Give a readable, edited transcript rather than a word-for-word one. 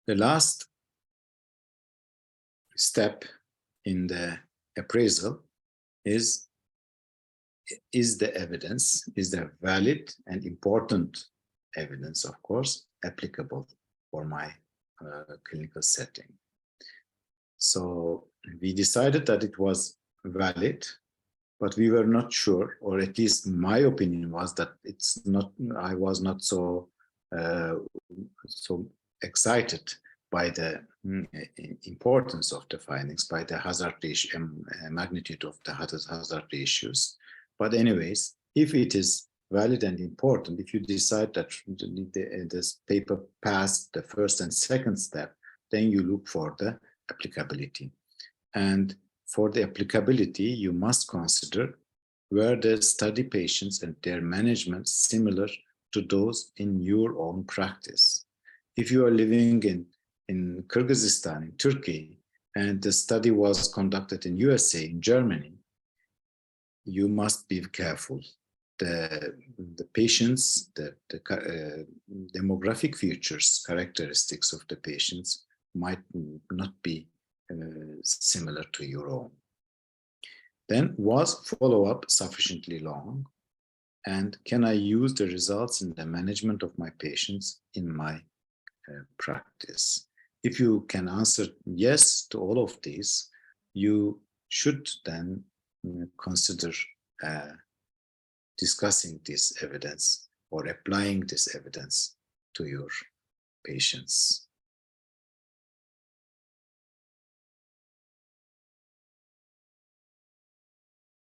The last step in the appraisal is the evidence, is the valid and important evidence, of course, applicable for my clinical setting. So we decided that it was valid, but we were not sure, or at least my opinion was that it's not. I was not so excited by the importance of the findings, by the hazard ratio, magnitude of the hazard ratios. But anyways, if it is valid and important, if you decide that this paper passed the first and second step, then you look for the applicability. And for the applicability, you must consider were the study patients and their management similar to those in your own practice. If you are living in Kyrgyzstan, in Turkey, and the study was conducted in USA, in Germany, you must be careful. The patients, the demographic features, characteristics of the patients might not be similar to your own. Then, was follow-up sufficiently long? And can I use the results in the management of my patients in my practice? If you can answer yes to all of these, you should then consider discussing this evidence or applying this evidence to your patients.